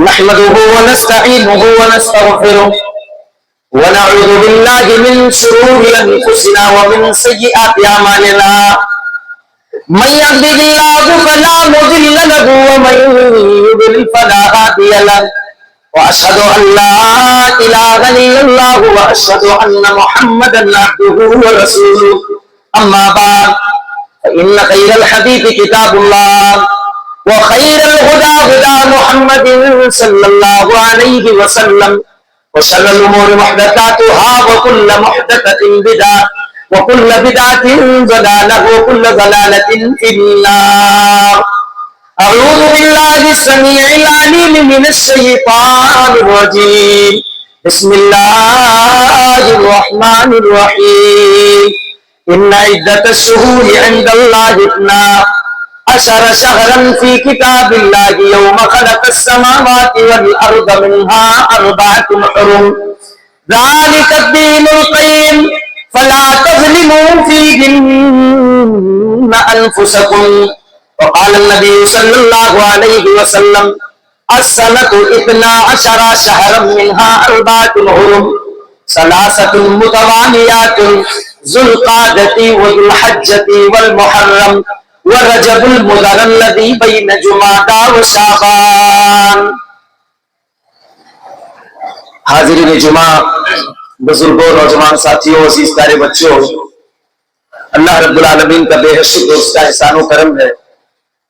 نحمده ونستعينه ونستغفره ونعوذ بالله من شرور أنفسنا ومن سيئات أعمالنا من يهده الله فلا مضل له ومن يضلل فلا هادي له وأشهد أن لا إله إلا الله وأشهد أن محمدا عبده ورسوله أما بعد فإن خير الحديث كتاب الله وخير الهدى هدى محمد صلى الله عليه وسلم وشر الأمور محدثاتها وكل محدثة بدعة وكل بدعة ضلالة وكل ضلالة في النار. أعوذ بالله السميع العليم من الشيطان الرجيم. بسم الله الرحمن الرحيم. إن عدة الشهور عند الله 12 شهرا في كتاب الله يوم خلق السماوات والأرض منها 4 حرم ذلك الدين القيم فلا تظلموا فيهن أنفسكم. وقال النبي صلى الله عليه وسلم السنة 12 شهرا منها 4 حرم 3 متواليات ذو القعدة وذو الحجة والمحرم ورجب المضر الذي بين جمادى وشعبان. حاضرین جمعہ، بزرگوں، نوجوان ساتھیوں، عزیز پیارے بچوں، اللہ رب العالمین کا بے حد شکر، اس کا احسان و کرم ہے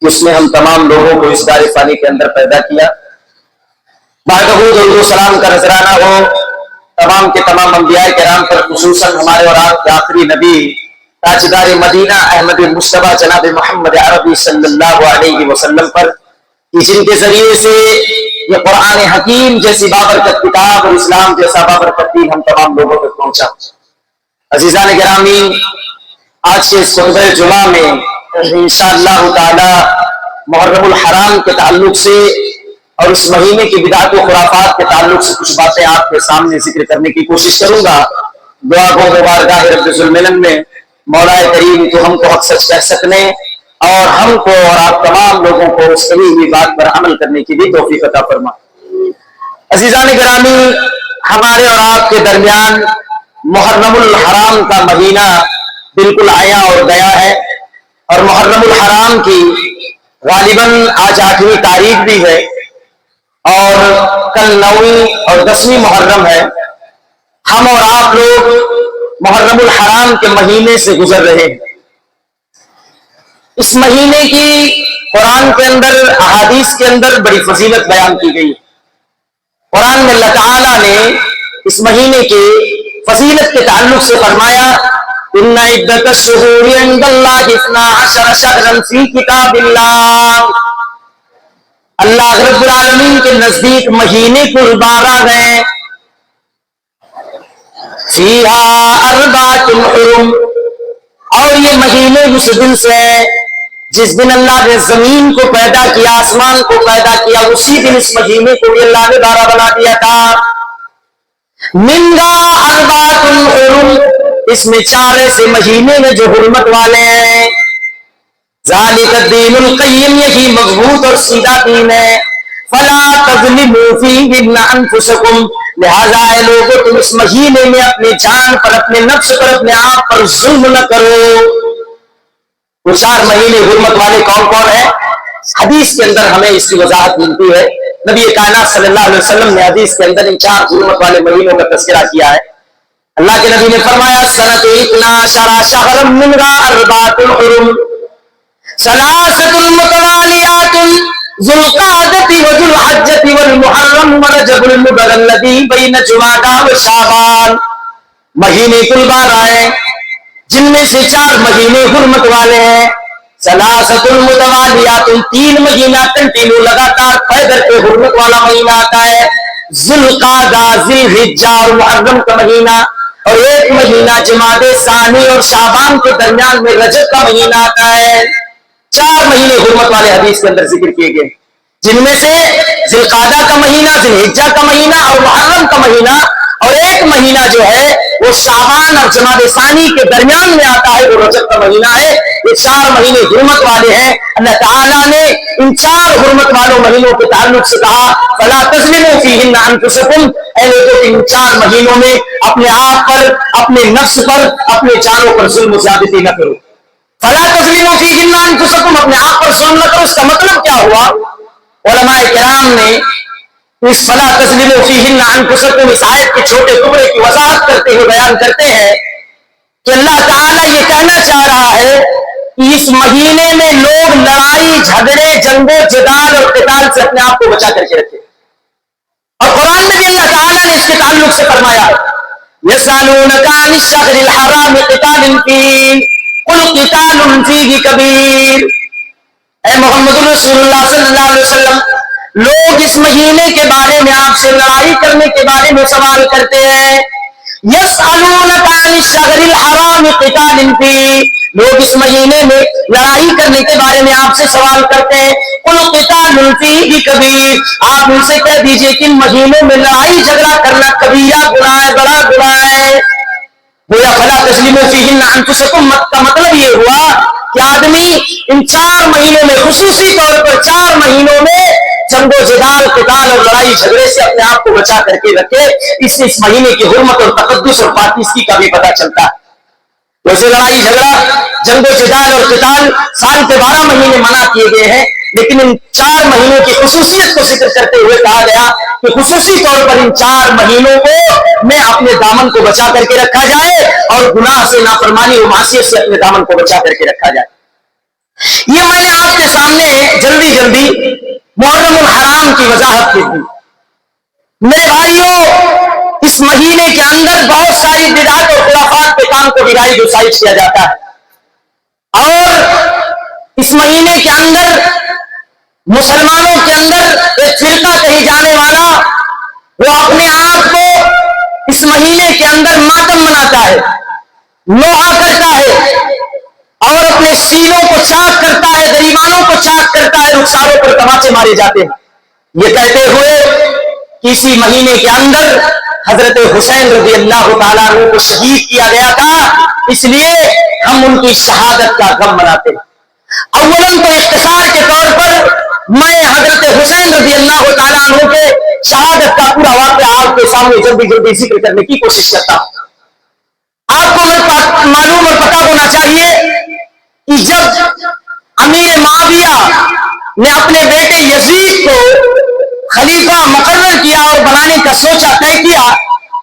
کہ اس نے ہم تمام لوگوں کو اس دار فانی کے اندر پیدا کیا. بعد درود و سلام کا نذرانہ ہو تمام کے تمام انبیاء کرام پر، خصوصاً ہمارے اور آپ کے آخری نبی تاجدار مدینہ احمد مصطفیٰ جناب محمد عربی صلی اللہ علیہ وسلم پر، کہ جن کے ذریعے سے یہ قرآن حکیم جیسی بابرکت کتاب اور اسلام جیسا بابرکت دین ہم تمام لوگوں تک پہنچا. عزیزان گرامی، آج کے اس خطبہ جمعہ میں انشاءاللہ تعالی محرم الحرام کے تعلق سے اور اس مہینے کی بدعت و خرافات کے تعلق سے کچھ باتیں آپ کے سامنے ذکر کرنے کی کوشش کروں گا. دعا گو بارگاہ رب ذوالمنن میں مولا کریم تو ہم کو حق سچ کہہ سکنے اور ہم کو اور آپ تمام لوگوں کو اس کہی ہوئی بات پر عمل کرنے کی بھی توفیق عطا فرما. عزیزان گرامی، ہمارے اور آپ کے درمیان محرم الحرام کا مہینہ بالکل آیا اور گیا ہے، اور محرم الحرام کی غالباً آج 8ویں تاریخ بھی ہے اور کل 9ویں اور 10ویں محرم ہے. ہم اور آپ لوگ محرم الحرام کے مہینے سے گزر رہے ہیں. اس مہینے کی قرآن کے اندر، احادیث کے اندر بڑی فضیلت بیان کی گئی. قرآن میں اللہ تعالیٰ نے اس مہینے کی فضیلت کے تعلق سے فرمایا ان عدت الشہور عند اللہ 12 شہرا فی کتاب اللہ. اللہ رب العالمین کے نزدیک مہینے کل 12 ہیں. فیہا 4 حرم، اور یہ مہینے اس دن سے ہیں جس دن اللہ نے زمین کو پیدا کیا، آسمان کو پیدا کیا، اسی دن اس مہینے کو بھی اللہ نے 12 بنا دیا تھا. منہا 4 حرم، اس میں 4 ایسے مہینے میں جو حرمت والے ہیں. ذالک الدین القیم، یہی مضبوط اور سیدھا دین ہے. فلا تظلموا فیہن انفسکم، لہذا اے لوگوں تم اس مہینے میں اپنے جان پر، اپنے نفس پر، اپنے آپ پر ظلم نہ کرو. وہ 4 مہینے حرمت والے کون کون ہیں؟ حدیث کے اندر ہمیں اس کی وضاحت ملتی ہے. نبی کائنات صلی اللہ علیہ وسلم نے حدیث کے اندر ان 4 حرمت والے مہینوں کا تذکرہ کیا ہے. اللہ کے نبی نے فرمایا سنۃ 12 شہرا منہا 4 حرم 3 متوالیات ذو القعدة وذو الحجة والمحرم ورجب المضر الذي بين جمادى وشعبان. مہینے کل 12 ہیں جن میں سے 4 مہینے حرمت والے ہیں. 3 متوالیات، 3 مہینہ کنٹینیو لگاتار پیدر کے حرمت والا مہینہ آتا ہے. ذو القعدہ، ذی الحجہ اور محرم کا مہینہ، اور 1 مہینہ جمادی ثانی اور شعبان کے درمیان میں رجب کا مہینہ آتا ہے. 4 مہینے حرمت والے حدیث کے اندر ذکر کیے گئے، جن میں سے ذی القعدہ کا مہینہ، ذی الحجہ کا مہینہ اور محرم کا مہینہ، اور 1 مہینہ جو ہے وہ شعبان اور جمادی ثانی کے درمیان میں آتا ہے، وہ رجب کا مہینہ ہے۔ یہ 4 مہینے حرمت والے ہیں۔ اللہ تعالیٰ نے ان 4 حرمت والوں مہینوں کے تعلق سے کہا فلا تظلموا فیہن انفسکم، اے لوگوں ان 4 مہینوں میں اپنے آپ پر، اپنے نفس پر، اپنے جانوں پر ظلم و زیادتی نہ کرو۔ فلا تظلموا فیہن انفسکم، اپنے آپ پر ظلم نہ کرو، اس کا مطلب کیا ہوا؟ علماء کرام نے اس فلا تظلموا فیہن انفسکم اس آیت کے چھوٹے ٹکڑے کی وضاحت کرتے ہوئے بیان کرتے ہیں کہ اللہ تعالیٰ یہ کہنا چاہ رہا ہے کہ اس مہینے میں لوگ لڑائی جھگڑے جنگ و جدال اور قتال سے اپنے آپ کو بچا کر کے رکھے۔ اور قرآن میں بھی اللہ تعالیٰ نے اس کے تعلق سے فرمایا یسألونک عن الشہر الحرام قتال فیہ قل قتال فیہ کبیر، اے محمد رسول اللہ صلی اللہ علیہ وسلم، لوگ اس مہینے کے بارے میں آپ سے لڑائی کرنے کے بارے میں سوال کرتے ہیں۔ یسألونک عن الشہر الحرام قتال فیہ، لوگ اس مہینے میں لڑائی کرنے کے بارے میں آپ سے سوال کرتے ہیں۔ قل قتال فیہ کبیر، آپ ان سے کہہ دیجئے کہ ان مہینوں میں لڑائی جھگڑا کرنا کبیرہ گناہ ہے، بڑا گناہ ہے۔ گویا فلا تظلموا فیہن انفسکم کا مطلب یہ ہوا کہ آدمی ان 4 مہینوں میں، خصوصی طور پر 4 مہینوں میں جنگ و جدال قتال اور لڑائی جھگڑے سے اپنے آپ کو بچا کر کے رکھے۔ اس سے اس مہینے کی حرمت اور تقدس اور پاکیزگی کا بھی پتہ چلتا ہے۔ ویسے لڑائی جھگڑا جنگ و جدال اور قتال سال کے 12 مہینے منع کیے گئے ہیں، لیکن ان 4 مہینوں کی خصوصیت کو ذکر کرتے ہوئے کہا گیا کہ خصوصی طور پر ان 4 مہینوں کو میں اپنے دامن کو بچا کر کے رکھا جائے اور گناہ سے، نافرمانی و معصیت سے اپنے دامن کو بچا کر کے رکھا جائے۔ یہ میں نے آپ کے سامنے جلدی محرم الحرام کی وضاحت کی تھی۔ میرے بھائیوں، اس مہینے کے اندر بہت ساری بدعات اور خرافات کے کام کو رائج و سائج کیا جاتا ہے، اور اس مہینے کے اندر مسلمانوں کے اندر ایک فرقہ کہی جانے والا وہ اپنے آپ کو اس مہینے کے اندر ماتم مناتا ہے، نوحہ کرتا ہے اور اپنے سینوں کو چاک کرتا ہے، غریبانوں کو چاک کرتا ہے، رخساروں پر تماچے مارے جاتے ہیں، یہ کہتے ہوئے کہ اسی مہینے کے اندر حضرت حسین رضی اللہ تعالیٰ عنہ کو شہید کیا گیا تھا، اس لیے ہم ان کی شہادت کا غم مناتے ہیں۔ اولاً تو اختصار کے طور پر میں حضرت حسین رضی اللہ تعالیٰ عنہ کے شہادت کا پورا واقعہ آپ کے سامنے جلدی ذکر کرنے کی کوشش کرتا ہوں۔ آپ کو معلوم اور پتہ ہونا چاہیے کہ جب امیر معاویہ نے اپنے بیٹے یزید کو خلیفہ مقرر کیا اور بنانے کا سوچا، طے کیا،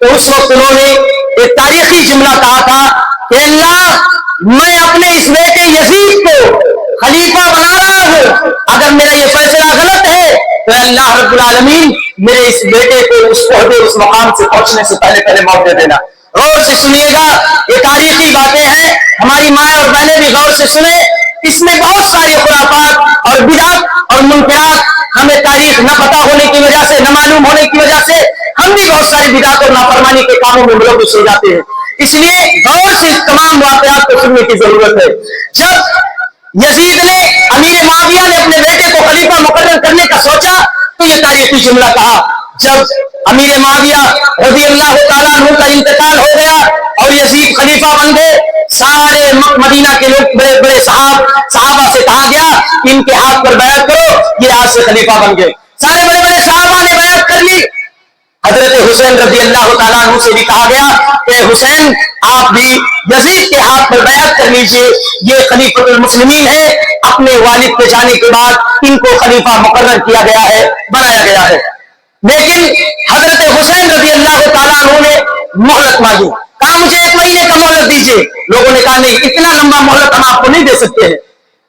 تو اس وقت انہوں نے ایک تاریخی جملہ کہا تھا کہ اللہ، میں اپنے اس بیٹے یزید کو خلیفہ بنا رہا ہوں، اگر میرا یہ فیصلہ غلط ہے تو اللہ رب العالمین میرے اس بیٹے کو اس عہدے، اس مقام سے پہنچنے سے پہلے موت دے دینا۔ غور سے سنیے گا، یہ تاریخی باتیں ہیں، ہماری ماں اور بہنیں بھی غور سے سنیں۔ اس میں بہت ساری خرافات اور بدعات اور منکرات ہمیں تاریخ نہ پتہ ہونے کی وجہ سے، نہ معلوم ہونے کی وجہ سے ہم بھی بہت ساری بدعات اور نافرمانی کے کاموں میں ملوث ہو جاتے ہیں۔ اس لیے غور سے اس تمام واقعات کو سننے کی ضرورت ہے۔ جب یزید نے، امیر معاویہ نے اپنے بیٹے کو خلیفہ مقرر کرنے کا سوچا تو یہ تاریخی جملہ کہا۔ جب امیر معاویہ رضی اللہ تعالیٰ عنہ کا انتقال ہو گیا اور یزید خلیفہ بن گئے، سارے مدینہ کے لوگ، بڑے بڑے صحابہ سے کہا گیا کہ ان کے ہاتھ پر بیعت کرو، یہ آج سے خلیفہ بن گئے۔ سارے بڑے بڑے صحابہ نے بیعت کر لی۔ حضرت حسین رضی اللہ تعالیٰ عنہ سے بھی کہا گیا کہ حسین، آپ بھی یزید کے ہاتھ پر بیعت کر لیجئے، یہ خلیفۃ المسلمین ہے، اپنے والد کے جانے کے بعد ان کو خلیفہ مقرر کیا گیا ہے، بنایا گیا ہے۔ لیکن حضرت حسین رضی اللہ تعالیٰ عنہ نے مہلت مانگی، کہا مجھے 1 مہینے کا مہلت دیجئے۔ لوگوں نے کہا نہیں، اتنا لمبا مہلت ہم آپ کو نہیں دے سکتے ہیں۔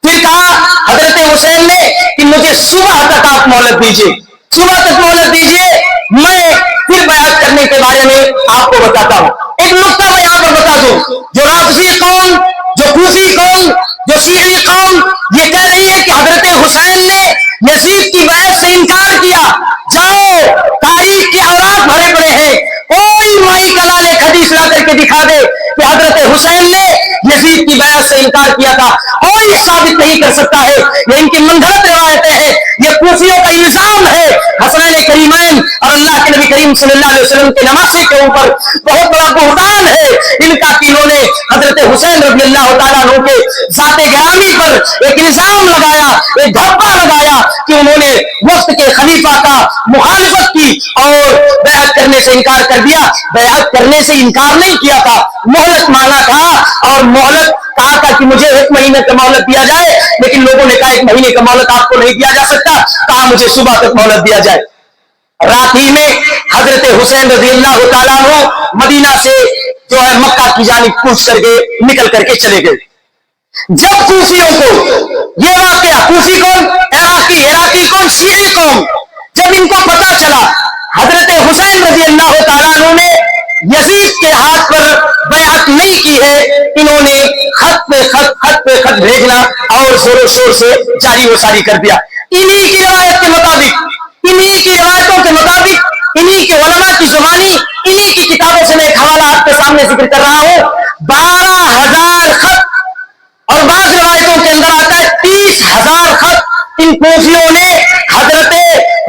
پھر کہا حضرت حسین نے کہ مجھے صبح تک آپ مہلت دیجئے، صبح تک مہلت دیجئے، میں پھر بیعت کرنے کے بارے میں آپ کو بتاتا ہوں۔ ایک نقطہ میں یہاں پر بتا دوں، جو رافضی قوم، جو کوفی قوم، جو شیعی قوم یہ کہہ رہی ہے کہ حضرت حسین نے یزید کی بیعت سے انکار کیا، جاؤ تاریخ کے اوراق بھرے پڑے ہیں، کوئی مائی کلال ایک حدیث لا کر کے دکھا دے کہ حضرت حسین نے یزید کی بیعت سے انکار کیا تھا، کوئی ثابت نہیں کر سکتا ہے. یہ ان کی منگھڑت روایتیں ہیں، یہ کوفیوں کا الزام ہے. حسنین کریمین اور اللہ کے نبی کریم صلی اللہ علیہ وسلم کے نواسے کے اوپر بہت بڑا بہتان ہے ان کا کہ انہوں نے حضرت حسین رضی اللہ تعالیٰ عنہ کے ذات گرامی پر ایک الزام لگایا، ایک دھبا لگایا کہ انہوں نے وقت کے خلیفہ کا مخالفت کی اور بیعت کرنے سے انکار کر دیا. بیعت کرنے سے انکار نہیں کیا تھا، مہلت مانگا تھا، اور مہلت کہا تھا کہ مجھے 1 مہینے کا مہلت دیا جائے، لیکن لوگوں نے کہا 1 مہینے کا مہلت آپ کو نہیں دیا جا سکتا، کہا مجھے صبح تک مہلت دیا جائے. رات ہی میں حضرت حسین رضی اللہ تعالیٰ عنہ مدینہ سے جو ہے مکہ کی جانب کوچ کر کے نکل کر کے چلے گئے. جب کوفیوں کو یہ واقعہ، کوفی کون؟ عراقی کون؟ شیعی قوم. جب ان کو پتا چلا حضرت حسین رضی اللہ تعالیٰ عنہ نے یزید کے ہاتھ پر بیعت نہیں کی ہے، انہوں نے خط پہ خط بھیجنا اور زور و شور سے جاری و ساری کر دیا. انہی کی روایت کے مطابق، انہی کی روایتوں کے مطابق، انہی کے علماء کی زبانی، انہی کی کتابوں سے میں ایک حوالہ آپ کے سامنے ذکر کر رہا ہوں. 12,000 خط، اور بعض روایتوں کے اندر آتا ہے 30,000 خط ان کوفیوں نے حضرت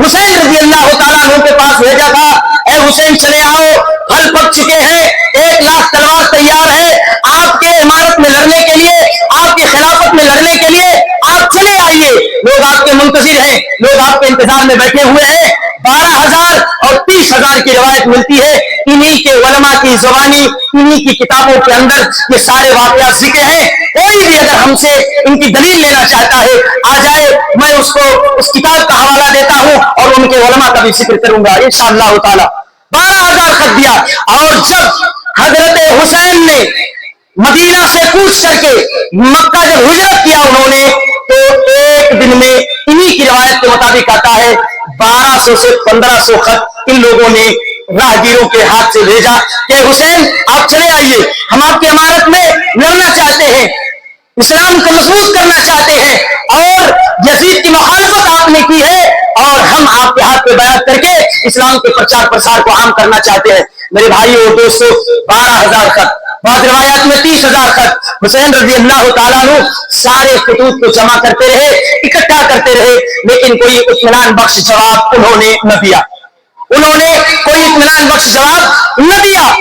حسین رضی اللہ تعالیٰ عنہ کے پاس بھیجا تھا. اے حسین چلے آؤ، پھل پک چکے ہیں، 1 لاکھ تلوار تیار ہے آپ کے عمارت میں لڑنے کے لیے، آپ کی خلافت میں لڑنے کے لیے، آپ چلے آئیے. لوگ آپ کے منتظر ہیں، لوگ آپ کے انتظار میں بیٹھے ہوئے ہیں. 12,000 اور 30,000 کی روایت ملتی ہے. انہی کے علماء کی زبانی، انہی کی کتابوں کے اندر یہ سارے واقعات ذکر ہیں. کوئی بھی اگر ہم سے ان کی دلیل لینا چاہتا ہے آ جائے، میں اس کو اس کتاب کا حوالہ دیتا ہوں اور ان کے علماء کا بھی ذکر کروں گا انشاءاللہ تعالی. 12,000 خط دیا. اور جب حضرت حسین نے مدینہ سے کوچ کر کے مکہ جب ہجرت کیا انہوں نے، تو ایک دن میں انہی کی روایت کے مطابق آتا ہے 1200 سے 1500 خط ان لوگوں نے راہگیروں کے ہاتھ سے بھیجا کہ حسین آپ چلے آئیے، ہم آپ کی عمارت میں لڑنا چاہتے ہیں، اسلام کو مضبوط کرنا چاہتے ہیں، اور یزید کی مخالفت آپ نے کی ہے اور ہم آپ کے ہاتھ پہ بیعت کر کے اسلام کے پرچار پرسار کو عام کرنا چاہتے ہیں. میرے بھائیو اور دوستو، 12,000 خط، بعض روایات میں 30,000 خط. حسین رضی اللہ تعالیٰ عنہ سارے خطوط کو جمع کرتے رہے، اکٹھا کرتے رہے، لیکن کوئی اطمینان بخش جواب انہوں نے نہ دیا. انہوں نے کوئی اطمینان بخش جواب نہ دیا.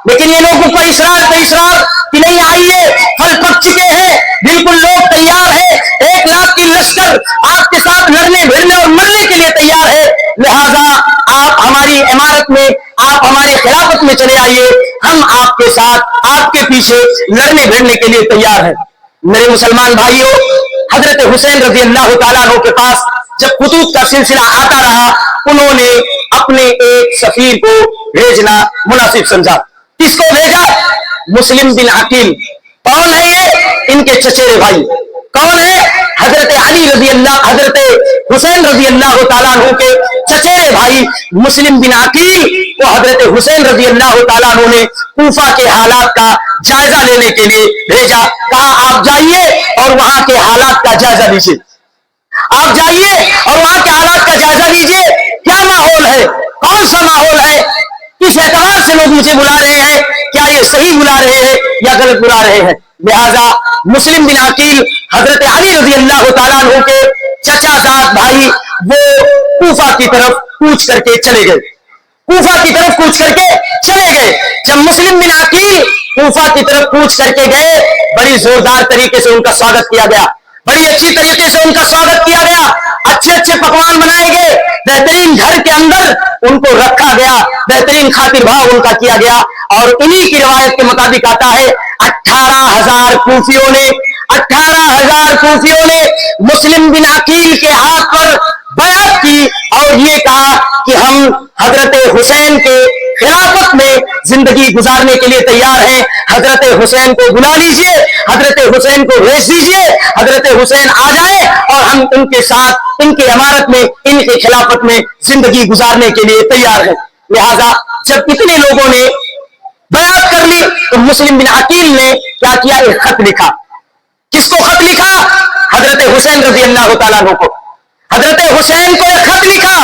لیکن یہ لوگوں پر اصرار پہ اصرار کہ نہیں آئیے، پھل پک چکے ہیں، بالکل لوگ تیار ہیں، 1 لاکھ کی لشکر آپ کے ساتھ لڑنے بھیڑنے اور مرنے کے لیے تیار ہے، لہذا آپ ہماری عمارت میں، آپ ہماری خلافت میں چلے آئیے، ہم آپ کے ساتھ، آپ کے پیچھے لڑنے بھیڑنے کے لیے تیار ہیں. میرے مسلمان بھائیوں، حضرت حسین رضی اللہ تعالیٰ عنہ کے پاس جب خطوط کا سلسلہ آتا رہا، انہوں نے اپنے ایک سفیر کو بھیجنا مناسب سمجھا. کس کو بھیجا؟ مسلم بن عقیل. کون ہے یہ؟ ان کے چچیرے بھائی. کون ہے؟ حضرت حسین رضی اللہ تعالیٰ عنہ کے چچیرے بھائی مسلم بن عقیل کو حضرت حسین رضی اللہ تعالیٰ عنہ نے کوفہ کے حالات کا جائزہ لینے کے لیے بھیجا. کہا آپ جائیے اور وہاں کے حالات کا جائزہ لیجیے. آپ جائیے اور وہاں کے حالات کا جائزہ لیجیے. کیا ماحول ہے؟ کون سا ماحول ہے؟ کس اعتبار سے لوگ مجھے بلا رہے ہیں؟ کیا یہ صحیح بلا رہے ہیں یا غلط بلا رہے ہیں؟ لہذا مسلم بن عقیل حضرت علی رضی اللہ تعالیٰ عنہ کے چچا زاد بھائی وہ کوفہ کی طرف کوچ کر کے چلے گئے. کوفہ کی طرف کوچ کر کے چلے گئے. جب مسلم بن عقیل کوفہ کی طرف کوچ کر کے گئے، بڑی زوردار طریقے سے ان کا سواگت کیا گیا، بڑی اچھی طریقے سے ان کا سواگت کیا گیا، اچھے اچھے پکوان بنائے گئے، بہترین گھر کے اندر ان کو رکھا گیا، بہترین خاطر بھاؤ ان کا کیا گیا. اور انہی کی روایت کے مطابق آتا ہے 18,000 کوفیوں نے مسلم بن عقیل کے ہاتھ پر بیعت کی اور یہ کہا کہ ہم حضرت حسین کے خلافت میں زندگی گزارنے کے لیے تیار ہیں. حضرت حسین کو بلا لیجئے، حضرت حسین کو بھیج دیجئے، حضرت حسین آ جائے اور ہم ان کے ساتھ، ان کی عمارت میں، ان کی خلافت میں زندگی گزارنے کے لیے تیار ہیں. لہذا جب اتنے لوگوں نے بیعت کر لی تو مسلم بن عقیل نے کیا کیا؟ ایک خط لکھا. کس کو خط لکھا؟ حضرت حسین رضی اللہ تعالیٰ عنہ کو. حضرت حسین کو ایک خط لکھا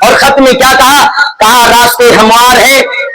اور خط میں کیا کہا؟ کہا راستے ہموار ہیں،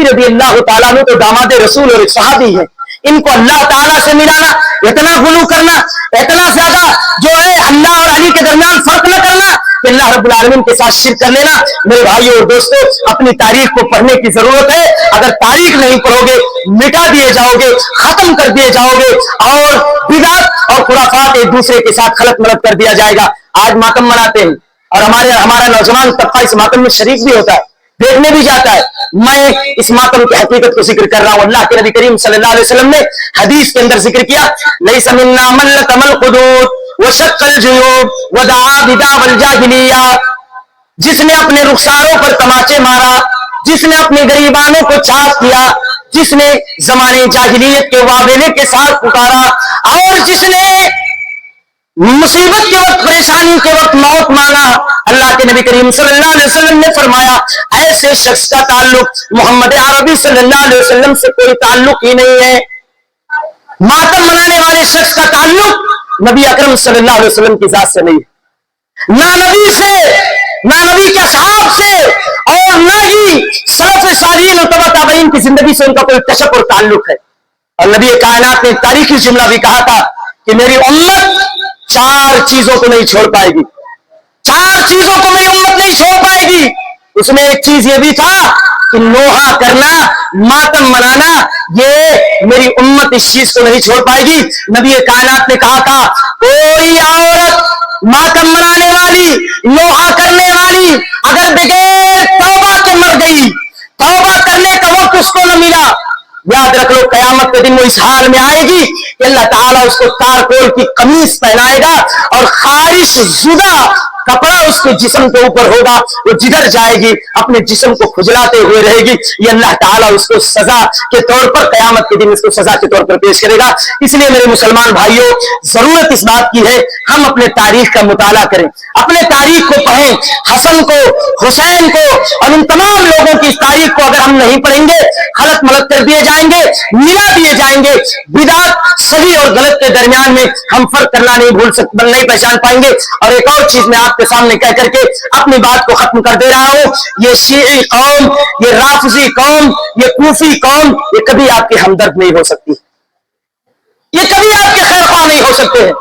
علی رضی اللہ تعالیٰ عنہ تو داماد رسول اور ایک صحابی ہے, ان کو اللہ تعالیٰ سے ملانا, اتنا غلو کرنا, اتنا زیادہ جو ہے اللہ اور علی کے درمیان فرق نہ کرنا کہ اللہ رب العالمین کے ساتھ شرک کر لینا. میرے بھائیوں اور دوستوں, اپنی تاریخ کو پڑھنے کی ضرورت ہے. اگر تاریخ نہیں پڑھو گے مٹا دیے جاؤ گے, ختم کر دیے جاؤ گے, اور بدعت اور خرافات ایک دوسرے کے ساتھ خلط ملط کر دیا جائے گا. آج ماتم مناتے ہیں اور ہمارا نوجوان طبقہ اس ماتم میں شریک بھی ہوتا ہے, دیکھنے بھی جاتا ہے. میں اس ماتم کی حقیقت کو ذکر کر رہا ہوں. اللہ کے نبی کریم صلی اللہ علیہ وسلم نے حدیث کے اندر ذکر کیا, لیس منا من لطم الخدود وشق الجیوب ودعا بدعوى الجاہلیہ, جس نے اپنے رخساروں پر تماچے مارا, جس نے اپنے غریبانوں کو چاک کیا, جس نے زمانے جاہلیت کے واویلے کے ساتھ پکارا, اور جس نے مصیبت کے وقت, پریشانی کے وقت موت مانگا. اللہ کے نبی کریم صلی اللہ علیہ وسلم نے فرمایا ایسے شخص کا تعلق محمد عربی صلی اللہ علیہ وسلم سے کوئی تعلق ہی نہیں ہے. ماتم منانے والے شخص کا تعلق نبی اکرم صلی اللہ علیہ وسلم کی ذات سے نہیں ہے, نہ نبی سے, نہ نبی کے اصحاب سے, اور نہ ہی سلف صالحین اور تبع تابعین کی زندگی سے ان کا کوئی کشف اور تعلق ہے. اور نبی کائنات نے تاریخی جملہ بھی کہا تھا کہ میری امت 4 چیزوں کو نہیں چھوڑ پائے گی, 4 چیزوں کو میری امت نہیں چھوڑ پائے گی. اس میں ایک چیز یہ بھی تھا کہ نوحہ کرنا, ماتم منانا, یہ میری امت اس چیز کو نہیں چھوڑ پائے گی. نبی کائنات نے کہا تھا کوئی عورت ماتم منانے والی, نوحہ کرنے والی اگر بغیر توبہ کے مر گئی, توبہ کرنے کا وقت اس کو نہ ملا, یاد رکھ لو قیامت کے دن وہ اس حال میں آئے گی کہ اللہ تعالیٰ اس کو تارکول کی قمیص پہنائے گا اور خارش زدہ کپڑا اس کے جسم کے اوپر ہوگا, وہ جدھر جائے گی اپنے جسم کو کھجلاتے ہوئے رہے گی. یہ اللہ تعالیٰ اس کو سزا کے طور پر قیامت کے دن اس کو سزا کے طور پر پیش کرے گا. اس لیے میرے مسلمان بھائیوں, ضرورت اس بات کی ہے ہم اپنے تاریخ کا مطالعہ کریں, اپنے تاریخ کو پڑھیں. حسن کو, حسین کو اور ان تمام لوگوں کی اس تاریخ کو اگر ہم نہیں پڑھیں گے غلط ملت کر دیے جائیں گے, ملا دیے جائیں گے. بدعت صحیح اور غلط کے درمیان میں ہم فرق کرنا نہیں پہچان پائیں گے. اور ایک اور چیز میں آپ کے سامنے کہہ کر کے اپنی بات کو ختم کر دے رہا ہوں, یہ شیعی قوم, یہ رافضی قوم, یہ کوفی قوم, یہ کبھی آپ کے ہمدرد نہیں ہو سکتی, یہ کبھی آپ کے خیر خواہ نہیں ہو سکتے ہیں,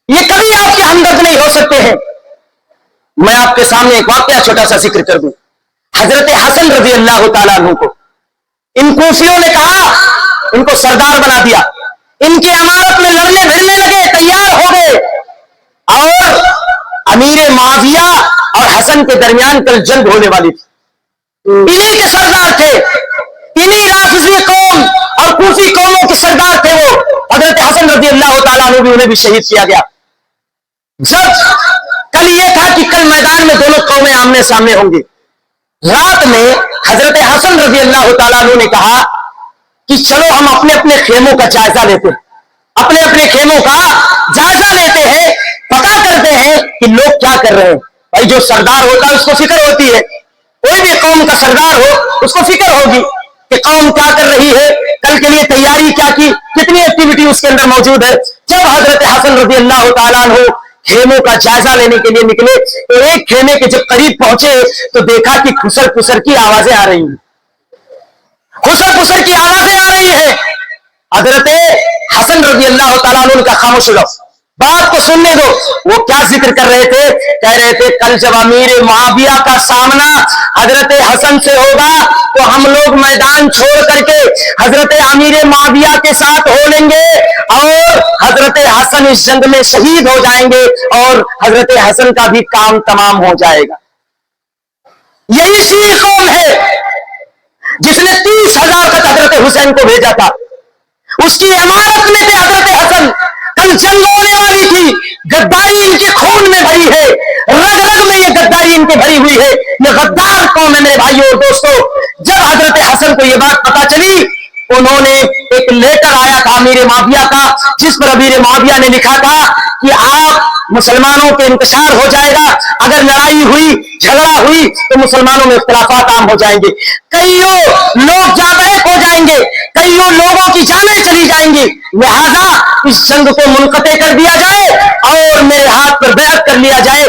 یہ کبھی آپ کے ہمدرد نہیں ہو سکتے ہیں. میں آپ کے سامنے ایک واقعہ چھوٹا سا ذکر کر دوں. حضرت حسن رضی اللہ تعالیٰ عنہ کو ان کوفیوں نے کہا, ان کو سردار بنا دیا, ان کی امارت میں لڑنے بھیڑنے لگے, تیار ہو گئے, اور امیر معاویہ اور حسن کے درمیان کل جنگ ہونے والی تھی. انہی کے سردار تھے, انہی رافضی قوم اور کوفی قوموں کے سردار تھے وہ. حضرت حسن رضی اللہ تعالیٰ عنہ بھی انہیں بھی شہید کیا گیا. جب کل یہ تھا کہ کل میدان میں دونوں قومیں آمنے سامنے ہوں گی, رات میں حضرت حسن رضی اللہ تعالیٰ عنہ نے کہا کہ چلو ہم اپنے اپنے خیموں کا جائزہ لیتے ہیں, اپنے اپنے خیموں کا جائزہ لیتے ہیں, پتا کرتے ہیں کہ لوگ کیا کر رہے ہیں. بھائی جو سردار ہوتا ہے اس کو فکر ہوتی ہے, کوئی بھی قوم کا سردار ہو اس کو فکر ہوگی کہ قوم کیا کر رہی ہے, کل کے لیے تیاری کیا کی, کتنی ایکٹیویٹی اس کے اندر موجود ہے. جب حضرت حسن رضی اللہ تعالیٰ عنہ خیموں کا جائزہ لینے کے لیے نکلے تو ایک خیمے کے جب قریب پہنچے تو دیکھا کہ خسر پسر کی آوازیں آ رہی ہیں, خسر پسر کی آوازیں آ رہی ہیں. حضرت حسن رضی اللہ تعالیٰ عنہ کا خاموش ہو جاؤ, بات کو سننے دو. وہ کیا ذکر کر رہے تھے, کہہ رہے تھے کل جب امیر معاویہ کا سامنا حضرت حسن سے ہوگا تو ہم لوگ میدان چھوڑ کر کے حضرت امیر معاویہ کے ساتھ ہو لیں گے, اور حضرت حسن اس جنگ میں شہید ہو جائیں گے, اور حضرت حسن کا بھی کام تمام ہو جائے گا. یہی شیعی قوم ہے جس نے 30,000 تک حضرت حسین کو بھیجا تھا, اس کی عمارت میں تھے حضرت حسن. کل جنگ ہونے والی تھی, غداری ان کے خون میں بھری ہے, رگ رگ میں یہ غداری ان کے بھری ہوئی ہے. یہ غدار قوم ہے میرے بھائیوں اور دوستوں. جب حضرت حسن کو یہ بات پتا چلی, انہوں نے ایک لیٹر آیا تھا امیر معاویہ کا, جس پر امیر معاویہ نے لکھا تھا کہ آپ مسلمانوں کے انتشار ہو جائے گا, اگر لڑائی ہوئی جھگڑا ہوئی تو مسلمانوں میں اختلافات عام ہو جائیں گے, کئیوں لوگ جاں بحق ہو جائیں گے, کئیوں لوگوں کی جانیں چلی جائیں گی. لہذا اس جنگ کو منقطع کر دیا جائے اور میرے ہاتھ پر بیعت کر لیا جائے.